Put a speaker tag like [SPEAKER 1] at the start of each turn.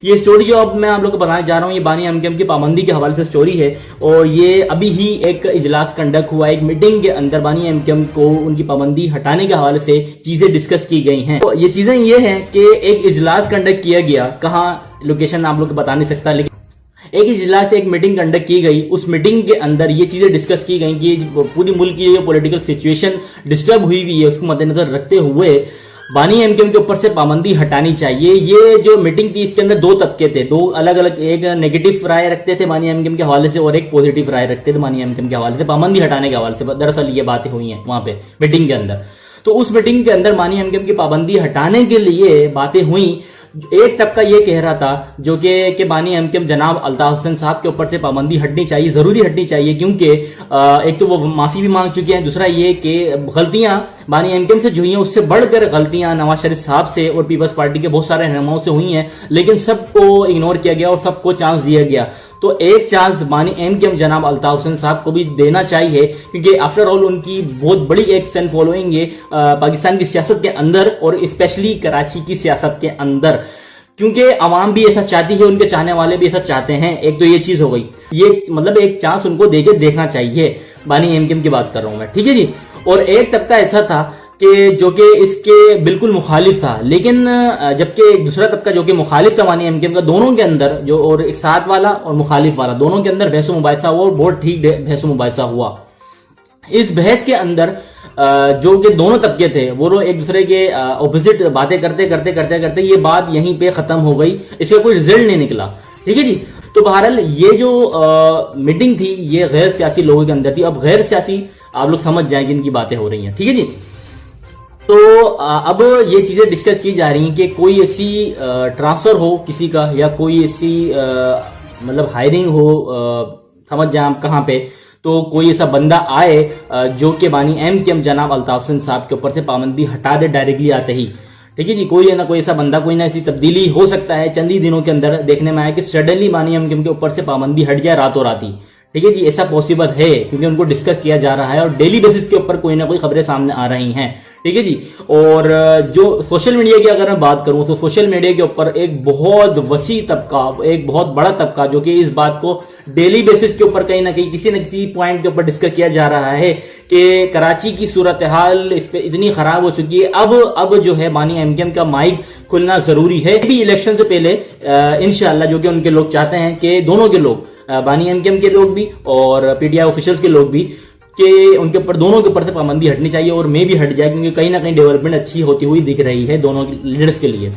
[SPEAKER 1] ये स्टोरी जो अब मैं आप लोग को बताने जा रहा हूँ, ये बानी एमकेएम की पाबंदी के हवाले से स्टोरी है। और ये अभी ही एक इजलास कंडक्ट हुआ, एक मीटिंग के अंदर बानी एमकेएम को उनकी पाबंदी हटाने के हवाले से चीजें डिस्कस की गई हैं। तो ये चीजें ये हैं कि एक इजलास कंडक्ट किया गया, कहाँ लोकेशन आप लोग को बता नहीं सकता, लेकिन एक इजलास एक मीटिंग कंडक्ट की गई। उस मीटिंग के अंदर ये चीजें डिस्कस की गई कि पूरी मुल्क की जो पॉलिटिकल सिचुएशन डिस्टर्ब हुई है उसको मद्देनजर रखते हुए बानी एमकेएम के ऊपर से पाबंदी हटानी चाहिए। ये जो मीटिंग थी इसके अंदर दो तबके थे, दो अलग अलग, एक नेगेटिव राय रखते थे बानी एमकेएम के हवाले से और एक पॉजिटिव राय रखते थे बानी एमकेएम के हवाले से, पाबंदी हटाने के हवाले से। दरअसल ये बातें हुई हैं वहां पे मीटिंग के अंदर। तो उस मीटिंग के अंदर बानी एमकेएम की पाबंदी हटाने के लिए बातें हुई। एक तबका ये कह रहा था जो कि बानी एमकेएम जनाब अल्ताफ हुसैन साहब के ऊपर से पाबंदी हटनी चाहिए, जरूरी हटनी चाहिए, क्योंकि एक तो वो माफी भी मांग चुके हैं, दूसरा ये कि गलतियां बानी एमकेएम से जो हुई हैं उससे बढ़कर गलतियां नवाज शरीफ साहब से और पीपल्स पार्टी के बहुत सारे रहनुमाओं से हुई हैं, लेकिन सबको इग्नोर किया गया और सबको चांस दिया गया। तो एक चांस बानी एमकेएम जनाब अल्ताफ हुसैन साहब को भी देना चाहिए, क्योंकि आफ्टर ऑल उनकी बहुत बड़ी एक फैन फॉलोइंग है पाकिस्तान की सियासत के अंदर और स्पेशली कराची की सियासत के अंदर, क्योंकि आवाम भी ऐसा चाहती है, उनके चाहने वाले भी ऐसा चाहते हैं। एक तो ये चीज हो गई, ये मतलब एक चांस उनको देके देखना चाहिए। बानी एमकेएम की बात कर रहा हूं मैं, ठीक है जी। और एक तबका ऐसा था कि जो कि इसके बिल्कुल मुखालिफ था, लेकिन जबकि एक दूसरा तबका जो कि मुखालिफ था बानी एमकेएम का, दोनों के अंदर जो और एक साथ वाला और मुखालिफ वाला, दोनों के अंदर बहस मुबाहिसा हुआ और बहुत ठीक बहस मुबाहिसा हुआ। इस बहस के अंदर जो कि दोनों तबके थे वो एक दूसरे के ऑपोजिट बातें करते करते करते करते ये बात यहीं पे खत्म हो गई, इसका कोई रिजल्ट नहीं निकला, ठीक है जी। तो बहरहाल ये जो मीटिंग थी ये गैर सियासी लोगों के अंदर थी। अब गैर सियासी आप लोग समझ जाएंगे इनकी बातें हो रही हैं, ठीक है जी। तो अब ये चीजें डिस्कस की जा रही हैं कि कोई ऐसी ट्रांसफर हो किसी का, या कोई ऐसी मतलब हायरिंग हो, समझ जाए आप कहां पे, तो कोई ऐसा बंदा आए जो कि बानी एमकेएम जनाब अल्ताफ हुसैन साहब के ऊपर से पाबंदी हटा दे डायरेक्टली आते ही, ठीक है जी। कोई ना कोई ऐसा बंदा, कोई ना ऐसी तब्दीली हो सकता है चंद ही दिनों के अंदर देखने में आया कि सडनली बानी एमकेएम के ऊपर से पाबंदी हट जाए रातों रात ही, ठीक है जी। ऐसा पॉसिबल है क्योंकि उनको डिस्कस किया जा रहा है और डेली बेसिस के ऊपर कोई ना कोई खबरें सामने आ रही हैं, ठीक है जी। और जो सोशल मीडिया की अगर मैं बात करूं तो सोशल मीडिया के ऊपर एक बहुत वसी तबका, एक बहुत बड़ा तबका जो कि इस बात को डेली बेसिस के ऊपर कहीं ना कहीं किसी न किसी पॉइंट के ऊपर डिस्कस किया जा रहा है कि कराची की सूरत हाल इस पे इतनी खराब हो चुकी है, अब जो है बानी एमकेएम का माइक खुलना जरूरी है। भी इलेक्शन से पहले इंशाअल्लाह जो कि उनके लोग चाहते हैं कि दोनों के लोग, बानी एमकेएम के लोग भी और पीटीआई ऑफिशियल्स के लोग भी, कि उनके ऊपर, दोनों के ऊपर से पाबंदी हटनी चाहिए और मे भी हट जाए, क्योंकि कहीं ना कहीं डेवलपमेंट अच्छी होती हुई दिख रही है दोनों लीडर्स के लिए।